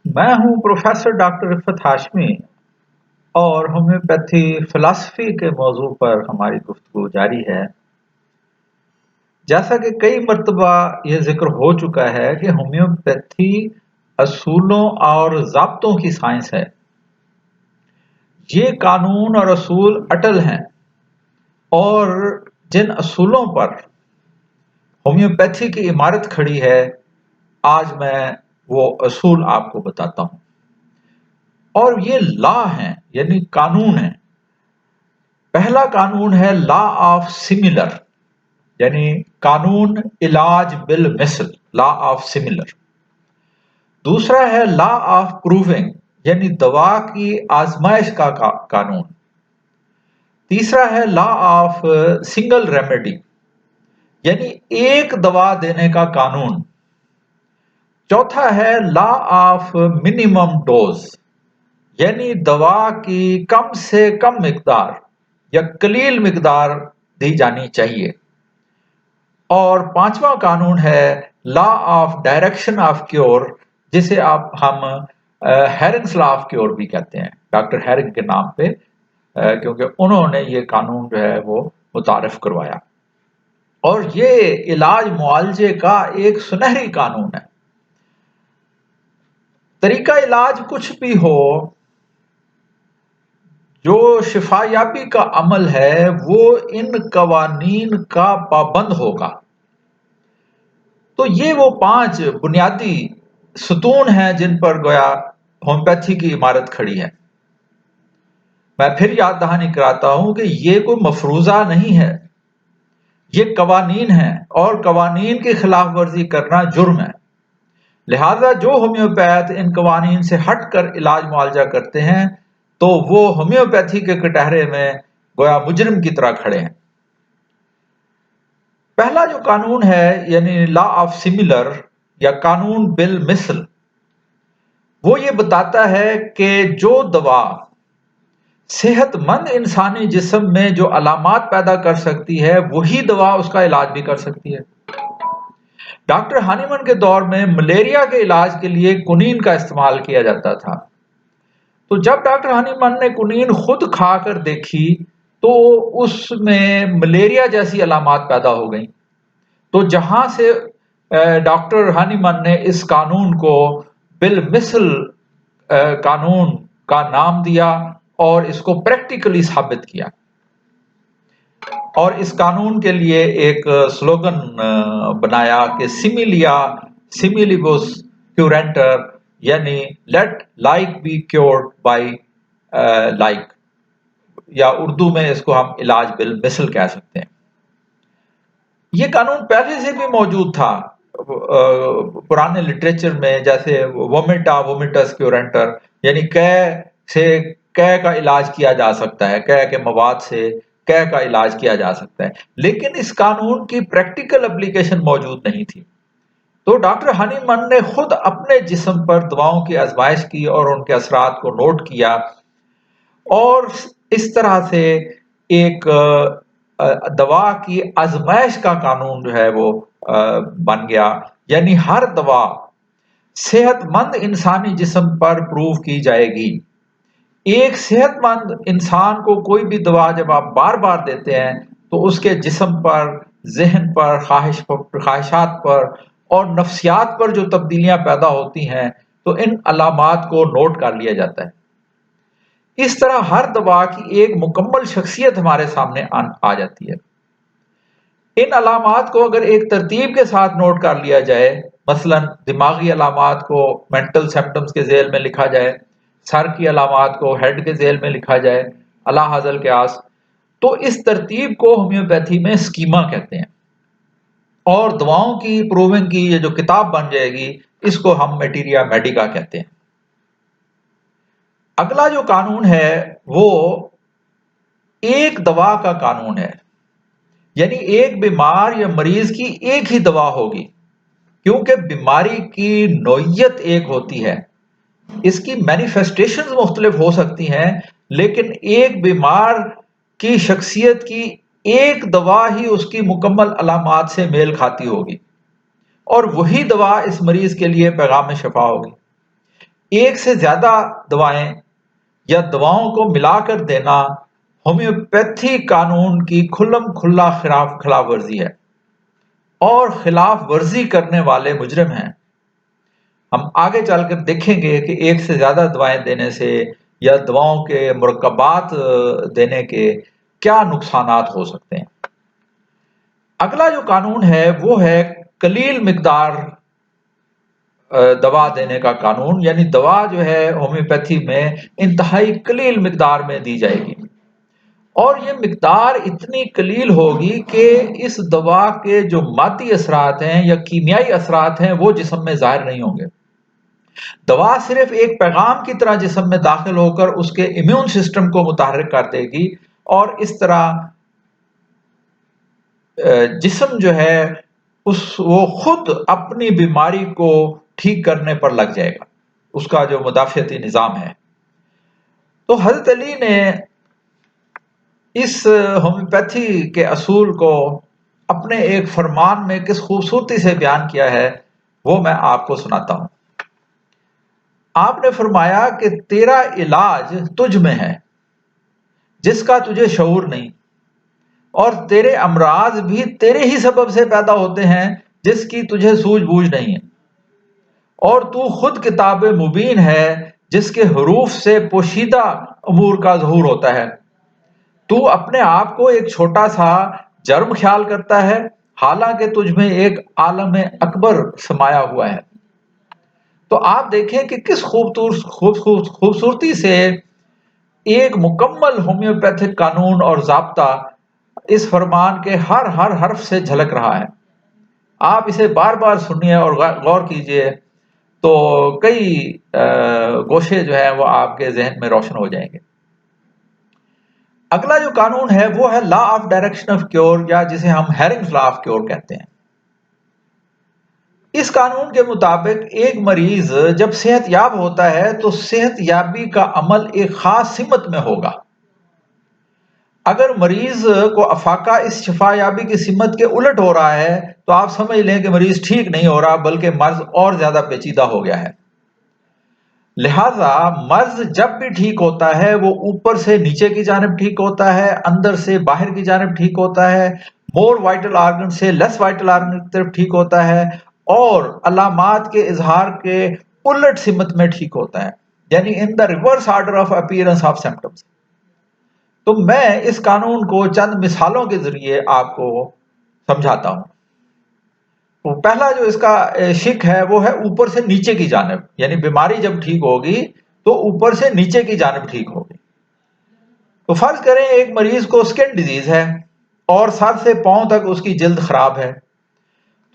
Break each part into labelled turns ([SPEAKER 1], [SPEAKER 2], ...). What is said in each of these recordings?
[SPEAKER 1] میں ہوں professor doctor رفعت ہاشمی اور ہومیوپیتھی فلسفی کے موضوع پر ہماری گفتگو جاری ہے۔ جیسا کہ کئی مرتبہ یہ ذکر ہو چکا ہے کہ ہومیوپیتھی اصولوں اور ضابطوں کی سائنس ہے۔ یہ قانون اور اصول اٹل ہیں اور جن اصولوں پر ہومیوپیتھی کی عمارت کھڑی ہے، آج میں وہ اصول آپ کو بتاتا ہوں۔ اور یہ لا ہیں، یعنی قانون ہیں۔ پہلا قانون ہے لا آف سملر، یعنی قانون علاج بالمثل، لا آف سملر۔ دوسرا ہے لا آف پروونگ، یعنی دوا کی آزمائش کا قانون۔ تیسرا ہے لا آف سنگل ریمیڈی، یعنی ایک دوا دینے کا قانون۔ چوتھا ہے لا آف منیمم ڈوز، یعنی دوا کی کم سے کم مقدار یا قلیل مقدار دی جانی چاہیے۔ اور پانچواں قانون ہے law of direction of cure, جسے ہم ہیرنگس لا آف کیور بھی کہتے ہیں، ڈاکٹر ہیرنگ کے نام پہ، کیونکہ انہوں نے یہ قانون جو ہے وہ متعارف کروایا۔ اور یہ علاج معالجے کا ایک سنہری قانون ہے۔ طریقہ علاج کچھ بھی ہو، جو شفا یابی کا عمل ہے وہ ان قوانین کا پابند ہوگا۔ تو یہ وہ 5 بنیادی ستون ہیں جن پر گویا ہومیوپیتھی کی عمارت کھڑی ہے۔ میں پھر یاد دہانی کراتا ہوں کہ یہ کوئی مفروضہ نہیں ہے، یہ قوانین ہیں، اور قوانین کی خلاف ورزی کرنا جرم ہے۔ لہذا جو ہومیوپیتھ ان قوانین سے ہٹ کر علاج معالجہ کرتے ہیں تو وہ ہومیوپیتھی کے کٹہرے میں گویا مجرم کی طرح کھڑے ہیں۔ پہلا جو قانون ہے، یعنی لا آف سملر یا قانون بالمثل، وہ یہ بتاتا ہے کہ جو دوا صحت مند انسانی جسم میں جو علامات پیدا کر سکتی ہے، وہی دوا اس کا علاج بھی کر سکتی ہے۔ ڈاکٹر ہانیمن کے دور میں ملیریا کے علاج کے لیے کنین کا استعمال کیا جاتا تھا۔ تو جب ڈاکٹر ہانیمن نے کنین خود کھا کر دیکھی تو اس میں ملیریا جیسی علامات پیدا ہو گئیں۔ تو جہاں سے ڈاکٹر ہانیمن نے اس قانون کو بالمثل قانون کا نام دیا اور اس کو پریکٹیکلی ثابت کیا۔ اور اس قانون کے لیے ایک سلوگن بنایا کہ سیملیا سیملیبس کیورنٹر، یعنی let like be cured by like, یا اردو میں اس کو ہم علاج بالمثل کہہ سکتے ہیں۔ یہ قانون پہلے سے بھی موجود تھا پرانے لٹریچر میں، جیسے وومیٹا وومیٹس کیورنٹر، یعنی قے کا علاج کیا جا سکتا ہے، قے کے مواد سے قے کا علاج کیا جا سکتا ہے، لیکن اس قانون کی پریکٹیکل اپلیکیشن موجود نہیں تھی۔ تو ڈاکٹر ہانیمن نے خود اپنے جسم پر دواؤں کی آزمائش کی اور ان کے اثرات کو نوٹ کیا، اور اس طرح سے ایک دوا کی آزمائش کا قانون جو ہے وہ بن گیا، یعنی ہر دوا صحت مند انسانی جسم پر پروو کی جائے گی۔ ایک صحت مند انسان کو کوئی بھی دوا جب آپ بار بار دیتے ہیں تو اس کے جسم پر، ذہن پر، خواہشات پر اور نفسیات پر جو تبدیلیاں پیدا ہوتی ہیں تو ان علامات کو نوٹ کر لیا جاتا ہے۔ اس طرح ہر دوا کی ایک مکمل شخصیت ہمارے سامنے آ جاتی ہے۔ ان علامات کو اگر ایک ترتیب کے ساتھ نوٹ کر لیا جائے، مثلا دماغی علامات کو مینٹل سمپٹمز کے ذیل میں لکھا جائے، سر کی علامات کو ہیڈ کے ذیل میں لکھا جائے، اعلیٰ حاصل قیاس، تو اس ترتیب کو ہومیوپیتھی میں اسکیما کہتے ہیں۔ اور دواؤں کی پروونگ کی یہ جو کتاب بن جائے گی، اس کو ہم میٹیریا میڈیکا کہتے ہیں۔ اگلا جو قانون ہے وہ ایک دوا کا قانون ہے، یعنی ایک بیمار یا مریض کی ایک ہی دوا ہوگی، کیونکہ بیماری کی نوعیت ایک ہوتی ہے، اس کی مینیفیسٹیشنز مختلف ہو سکتی ہیں، لیکن ایک بیمار کی شخصیت کی ایک دوا ہی اس کی مکمل علامات سے میل کھاتی ہوگی، اور وہی دوا اس مریض کے لیے پیغام شفا ہوگی۔ ایک سے زیادہ دوائیں یا دواؤں کو ملا کر دینا ہومیوپیتھی قانون کی کھلم کھلا خلاف ورزی ہے اور خلاف ورزی کرنے والے مجرم ہیں۔ ہم آگے چل کر دیکھیں گے کہ ایک سے زیادہ دوائیں دینے سے یا دواؤں کے مرکبات دینے کے کیا نقصانات ہو سکتے ہیں۔ اگلا جو قانون ہے وہ ہے قلیل مقدار دوا دینے کا قانون، یعنی دوا جو ہے ہومیوپیتھی میں انتہائی قلیل مقدار میں دی جائے گی، اور یہ مقدار اتنی قلیل ہوگی کہ اس دوا کے جو مادی اثرات ہیں یا کیمیائی اثرات ہیں وہ جسم میں ظاہر نہیں ہوں گے۔ دوا صرف ایک پیغام کی طرح جسم میں داخل ہو کر اس کے امیون سسٹم کو متحرک کر دے گی، اور اس طرح جسم جو ہے وہ خود اپنی بیماری کو ٹھیک کرنے پر لگ جائے گا، اس کا جو مدافعتی نظام ہے۔ تو حضرت علی نے اس ہومیوپیتھی کے اصول کو اپنے ایک فرمان میں کس خوبصورتی سے بیان کیا ہے وہ میں آپ کو سناتا ہوں۔ آپ نے فرمایا کہ تیرا علاج تجھ میں ہے جس کا تجھے شعور نہیں، اور تیرے امراض بھی تیرے ہی سبب سے پیدا ہوتے ہیں جس کی تجھے سوجھ بوجھ نہیں ہے، اور تو خود کتاب مبین ہے جس کے حروف سے پوشیدہ امور کا ظہور ہوتا ہے۔ تو اپنے آپ کو ایک چھوٹا سا جرم خیال کرتا ہے، حالانکہ تجھ میں ایک عالم اکبر سمایا ہوا ہے۔ تو آپ دیکھیں کہ کس خوبصورتی سے ایک مکمل ہومیوپیتھک قانون اور ضابطہ اس فرمان کے ہر حرف سے جھلک رہا ہے۔ آپ اسے بار بار سنیے اور غور کیجئے تو کئی گوشے جو ہیں وہ آپ کے ذہن میں روشن ہو جائیں گے۔ اگلا جو قانون ہے وہ ہے law of direction of cure, یا جسے ہم ہیرنگز لا آف کیور کہتے ہیں۔ اس قانون کے مطابق ایک مریض جب صحت یاب ہوتا ہے تو صحت یابی کا عمل ایک خاص سمت میں ہوگا۔ اگر مریض کو افاقہ اس شفا یابی کی سمت کے الٹ ہو رہا ہے تو آپ سمجھ لیں کہ مریض ٹھیک نہیں ہو رہا بلکہ مرض اور زیادہ پیچیدہ ہو گیا ہے۔ لہذا مرض جب بھی ٹھیک ہوتا ہے وہ اوپر سے نیچے کی جانب ٹھیک ہوتا ہے، اندر سے باہر کی جانب ٹھیک ہوتا ہے، مور وائٹل آرگن سے لیس وائٹل آرگن کی طرف ٹھیک ہوتا ہے، اور علامات کے اظہار کے الٹ سمت میں ٹھیک ہوتا ہے، یعنی in the reverse order of appearance of symptoms. تو میں اس قانون کو چند مثالوں کے ذریعے آپ کو سمجھاتا ہوں۔ پہلا جو اس کا شق ہے وہ ہے اوپر سے نیچے کی جانب، یعنی بیماری جب ٹھیک ہوگی تو اوپر سے نیچے کی جانب ٹھیک ہوگی۔ تو فرض کریں ایک مریض کو سکن ڈیزیز ہے اور سر سے پاؤں تک اس کی جلد خراب ہے،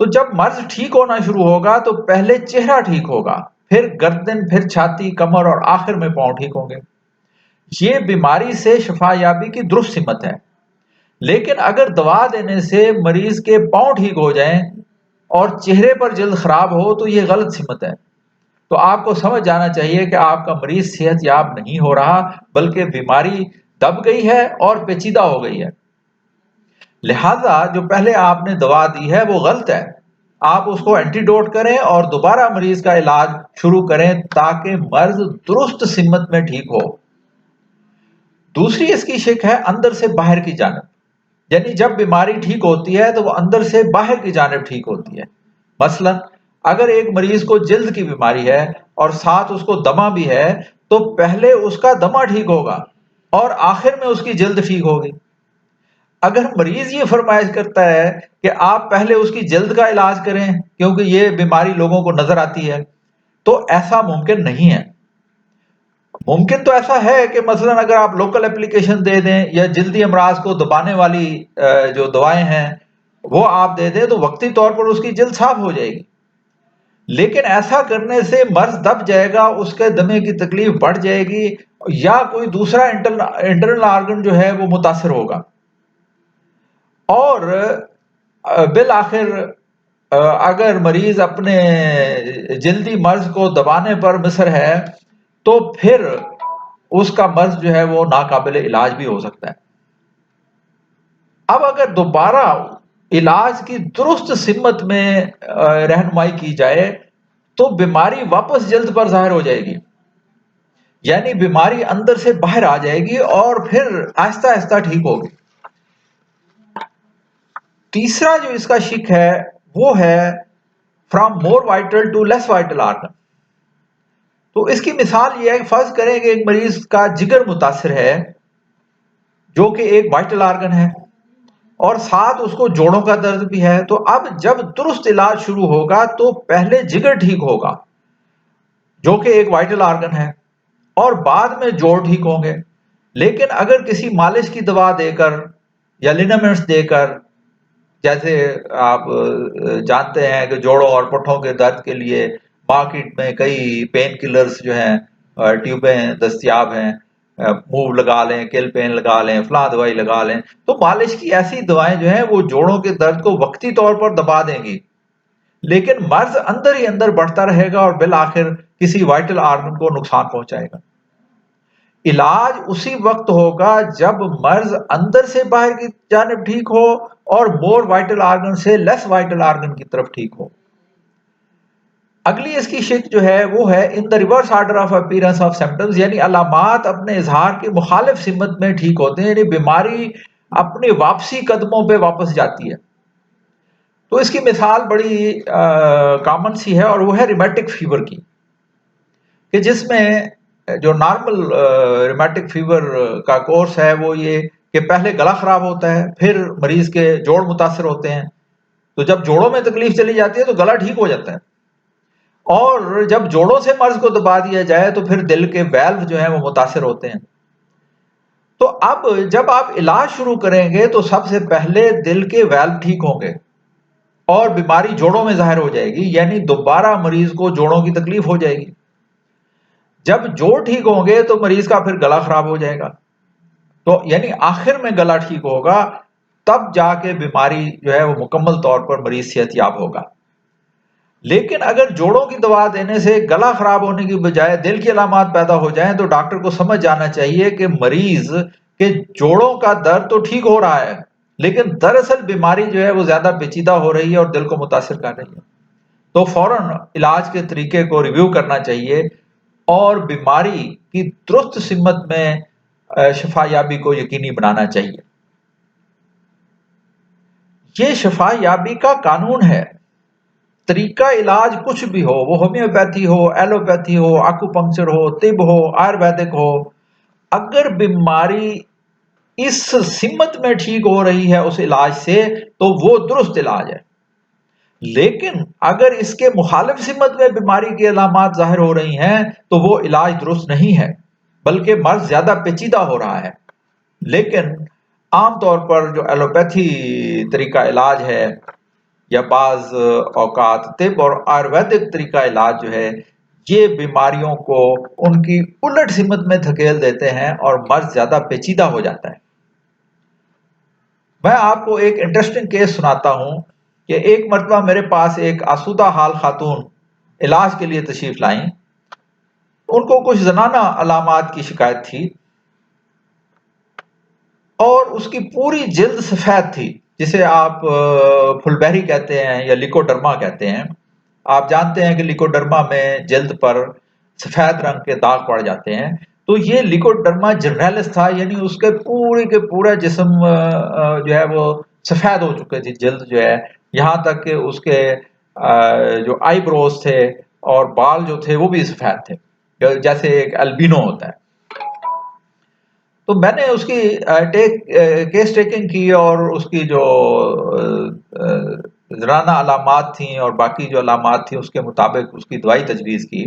[SPEAKER 1] تو جب مرض ٹھیک ہونا شروع ہوگا تو پہلے چہرہ ٹھیک ہوگا، پھر گردن، پھر چھاتی، کمر اور آخر میں پاؤں ٹھیک ہوں گے۔ یہ بیماری سے شفا یابی کی درست سمت ہے۔ لیکن اگر دوا دینے سے مریض کے پاؤں ٹھیک ہو جائیں اور چہرے پر جلد خراب ہو تو یہ غلط سمت ہے۔ تو آپ کو سمجھ جانا چاہیے کہ آپ کا مریض صحت یاب نہیں ہو رہا بلکہ بیماری دب گئی ہے اور پیچیدہ ہو گئی ہے۔ لہذا جو پہلے آپ نے دوا دی ہے وہ غلط ہے، آپ اس کو اینٹی ڈوٹ کریں اور دوبارہ مریض کا علاج شروع کریں تاکہ مرض درست سمت میں ٹھیک ہو۔ دوسری اس کی شق ہے اندر سے باہر کی جانب، یعنی جب بیماری ٹھیک ہوتی ہے تو وہ اندر سے باہر کی جانب ٹھیک ہوتی ہے۔ مثلا اگر ایک مریض کو جلد کی بیماری ہے اور ساتھ اس کو دمہ بھی ہے تو پہلے اس کا دمہ ٹھیک ہوگا اور آخر میں اس کی جلد ٹھیک ہوگی۔ اگر مریض یہ فرمائش کرتا ہے کہ آپ پہلے اس کی جلد کا علاج کریں کیونکہ یہ بیماری لوگوں کو نظر آتی ہے، تو ایسا ممکن نہیں ہے۔ ممکن تو ایسا ہے کہ مثلا اگر آپ لوکل اپلیکیشن دے دیں یا جلدی امراض کو دبانے والی جو دوائیں ہیں وہ آپ دے دیں تو وقتی طور پر اس کی جلد صاف ہو جائے گی، لیکن ایسا کرنے سے مرض دب جائے گا، اس کے دمے کی تکلیف بڑھ جائے گی یا کوئی دوسرا انٹرنل آرگن جو ہے وہ متاثر ہوگا، اور بالآخر اگر مریض اپنے جلدی مرض کو دبانے پر مصر ہے تو پھر اس کا مرض جو ہے وہ ناقابل علاج بھی ہو سکتا ہے۔ اب اگر دوبارہ علاج کی درست سمت میں رہنمائی کی جائے تو بیماری واپس جلد پر ظاہر ہو جائے گی، یعنی بیماری اندر سے باہر آ جائے گی اور پھر آہستہ آہستہ ٹھیک ہوگی۔ تیسرا جو اس کا شک ہے وہ ہے from more vital to less vital organ. تو اس کی مثال یہ ہے کہ فرض کریں کہ ایک مریض کا جگر متاثر ہے جو کہ ایک وائٹل آرگن ہے، اور ساتھ اس کو جوڑوں کا درد بھی ہے، تو اب جب درست علاج شروع ہوگا تو پہلے جگر ٹھیک ہوگا جو کہ ایک وائٹل آرگن ہے، اور بعد میں جوڑ ٹھیک ہوں گے۔ لیکن اگر کسی مالش کی دوا دے کر یا لینامنٹس دے کر، جیسے آپ جانتے ہیں کہ جوڑوں اور پٹھوں کے درد کے لیے مارکیٹ میں کئی پین کلرز جو ہیں، ٹیوبیں دستیاب ہیں، موو لگا لیں، کل پین لگا لیں، فلاں دوائی لگا لیں، تو مالش کی ایسی دوائیں جو ہیں وہ جوڑوں کے درد کو وقتی طور پر دبا دیں گی، لیکن مرض اندر ہی اندر بڑھتا رہے گا اور بالآخر کسی وائٹل آرگن کو نقصان پہنچائے گا۔ علاج اسی وقت ہوگا جب مرض اندر سے باہر کی جانب ٹھیک ہو اور مور وائٹل آرگن سے لیس وائٹل آرگن کی طرف ٹھیک ہو۔ اگلی اس کی شک جو ہے وہ ہے in the reverse order of appearance of symptoms, یعنی علامات اپنے اظہار کے مخالف سمت میں ٹھیک ہوتے ہیں، یعنی بیماری اپنے واپسی قدموں پہ واپس جاتی ہے۔ تو اس کی مثال بڑی کامن سی ہے اور وہ ہے ریمیٹک فیور کی، کہ جس میں جو نارمل ریمیٹک فیور کا کورس ہے وہ یہ کہ پہلے گلا خراب ہوتا ہے، پھر مریض کے جوڑ متاثر ہوتے ہیں، تو جب جوڑوں میں تکلیف چلی جاتی ہے تو گلا ٹھیک ہو جاتا ہے، اور جب جوڑوں سے مرض کو دبا دیا جائے تو پھر دل کے ویلو جو ہیں وہ متاثر ہوتے ہیں۔ تو اب جب آپ علاج شروع کریں گے تو سب سے پہلے دل کے ویلو ٹھیک ہوں گے اور بیماری جوڑوں میں ظاہر ہو جائے گی، یعنی دوبارہ مریض کو جوڑوں کی تکلیف ہو جائے گی۔ جب جوڑ ٹھیک ہوں گے تو مریض کا پھر گلا خراب ہو جائے گا، تو یعنی آخر میں گلا ٹھیک ہوگا، تب جا کے بیماری جو ہے وہ مکمل طور پر مریض صحت یاب ہوگا۔ لیکن اگر جوڑوں کی دوا دینے سے گلا خراب ہونے کی بجائے دل کی علامات پیدا ہو جائیں تو ڈاکٹر کو سمجھ جانا چاہیے کہ مریض کے جوڑوں کا درد تو ٹھیک ہو رہا ہے، لیکن دراصل بیماری جو ہے وہ زیادہ پیچیدہ ہو رہی ہے اور دل کو متاثر کر رہی ہے۔ تو فوراً علاج کے طریقے کو ریویو کرنا چاہیے اور بیماری کی درست سمت میں شفا یابی کو یقینی بنانا چاہیے۔ یہ شفا یابی کا قانون ہے۔ طریقہ علاج کچھ بھی ہو، وہ ہومیوپیتھی ہو، ایلوپیتھی ہو، آکوپنکچر ہو، طب ہو، آیورویدک ہو، اگر بیماری اس سمت میں ٹھیک ہو رہی ہے اس علاج سے تو وہ درست علاج ہے، لیکن اگر اس کے مخالف سمت میں بیماری کی علامات ظاہر ہو رہی ہیں تو وہ علاج درست نہیں ہے، بلکہ مرض زیادہ پیچیدہ ہو رہا ہے۔ لیکن عام طور پر جو ایلوپیتھی طریقہ علاج ہے یا بعض اوقات طب اور آیورویدک طریقہ علاج جو ہے، یہ بیماریوں کو ان کی الٹ سمت میں دھکیل دیتے ہیں اور مرض زیادہ پیچیدہ ہو جاتا ہے۔ میں آپ کو ایک انٹرسٹنگ کیس سناتا ہوں کہ ایک مرتبہ میرے پاس ایک آسودہ حال خاتون علاج کے لیے تشریف لائیں۔ ان کو کچھ زنانہ علامات کی شکایت تھی اور اس کی پوری جلد سفید تھی، جسے آپ پھلبہری کہتے ہیں یا لیکوڈرما کہتے ہیں۔ آپ جانتے ہیں کہ لیکوڈرما میں جلد پر سفید رنگ کے داغ پڑ جاتے ہیں، تو یہ لیکوڈرما جرنیلس تھا، یعنی اس کے پورا جسم جو ہے وہ سفید ہو چکے تھی، جلد جو ہے، یہاں تک کہ اس کے جو آئی بروز تھے اور بال جو تھے وہ بھی سفید تھے، جیسے ایک البینو ہوتا ہے۔ تو میں نے اس کی کیس ٹیکنگ کی اور اس کی جو زنانہ علامات تھیں اور باقی جو علامات تھیں اس کے مطابق اس کی دوائی تجویز کی۔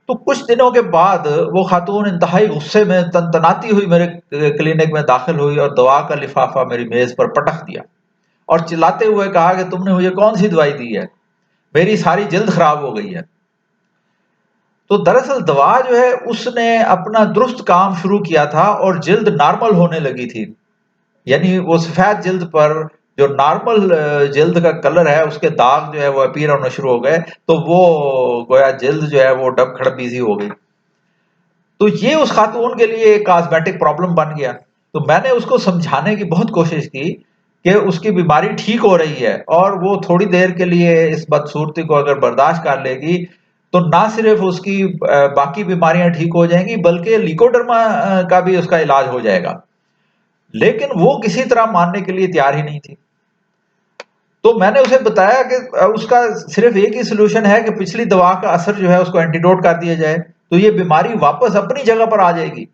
[SPEAKER 1] تو کچھ دنوں کے بعد وہ خاتون انتہائی غصے میں تنتناتی ہوئی میرے کلینک میں داخل ہوئی اور دوا کا لفافہ میری میز پر پٹک دیا اور چلاتے ہوئے کہا کہ تم نے مجھے کون سی دوائی دی ہے، میری ساری جلد خراب ہو گئی ہے۔ تو دراصل دوا جو ہے اس نے اپنا درست کام شروع کیا تھا اور جلد نارمل ہونے لگی تھی، یعنی وہ سفید جلد پر جو نارمل جلد کا کلر ہے اس کے داغ جو ہے وہ اپیئر ہونا شروع ہو گئے، تو وہ گویا جلد جو ہے وہ ڈب کھڑپی سی ہو گئی۔ تو یہ اس خاتون کے لیے ایک کاسمیٹک پرابلم بن گیا۔ تو میں نے اس کو سمجھانے کی بہت کوشش کی کہ اس کی بیماری ٹھیک ہو رہی ہے اور وہ تھوڑی دیر کے لیے اس بدصورتی کو اگر برداشت کر لے گی تو نہ صرف اس کی باقی بیماریاں ٹھیک ہو جائیں گی بلکہ لیکوڈرما کا بھی اس کا علاج ہو جائے گا. لیکن وہ کسی طرح ماننے کے لیے تیار ہی نہیں تھی. تو میں نے اسے بتایا کہ اس کا صرف ایک ہی سلوشن ہے کہ پچھلی دوا کا اثر جو ہے اس کو اینٹیڈوٹ کر دیا جائے تو یہ بیماری واپس اپنی جگہ پر آ جائے گی.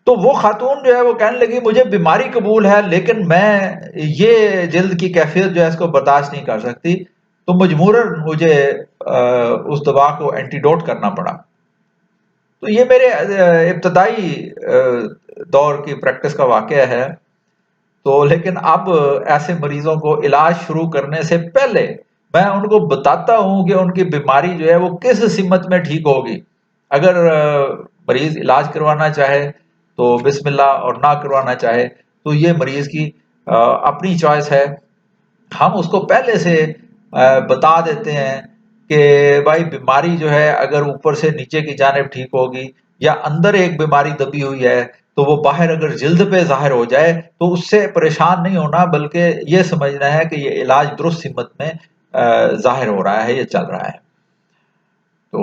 [SPEAKER 1] تو وہ خاتون جو ہے وہ کہنے لگی مجھے بیماری قبول ہے لیکن میں یہ جلد کی کیفیت جو ہے اس کو برداشت نہیں کر سکتی تو مجبوراً مجھے اس دوا کو اینٹیڈوٹ کرنا پڑا. تو یہ میرے ابتدائی دور کی پریکٹس کا واقعہ ہے. تو لیکن اب ایسے مریضوں کو علاج شروع کرنے سے پہلے میں ان کو بتاتا ہوں کہ ان کی بیماری جو ہے وہ کس سمت میں ٹھیک ہوگی. اگر مریض علاج کروانا چاہے تو بسم اللہ اور نہ کروانا چاہے تو یہ مریض کی اپنی چوائس ہے. ہم اس کو پہلے سے بتا دیتے ہیں کہ بھائی بیماری جو ہے اگر اوپر سے نیچے کی جانب ٹھیک ہوگی یا اندر ایک بیماری دبی ہوئی ہے تو وہ باہر اگر جلد پہ ظاہر ہو جائے تو اس سے پریشان نہیں ہونا بلکہ یہ سمجھنا ہے کہ یہ علاج درست سمت میں ظاہر ہو رہا ہے، یہ چل رہا ہے. تو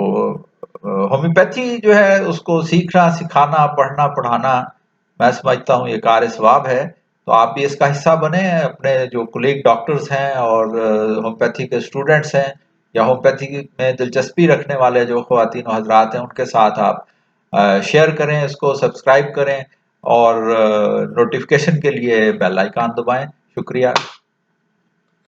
[SPEAKER 1] ہومیوپیتھی جو ہے اس کو سیکھنا سکھانا پڑھنا پڑھانا میں سمجھتا ہوں یہ کار ثواب ہے. تو آپ بھی اس کا حصہ بنیں، اپنے جو کولیگ ڈاکٹرز ہیں اور ہومیوپیتھی کے اسٹوڈنٹس ہیں یا ہومیوپیتھی میں دلچسپی رکھنے والے جو خواتین و حضرات ہیں ان کے ساتھ آپ شیئر کریں، اس کو سبسکرائب کریں اور نوٹیفیکیشن کے لیے بیل آئیکن دبائیں. شکریہ.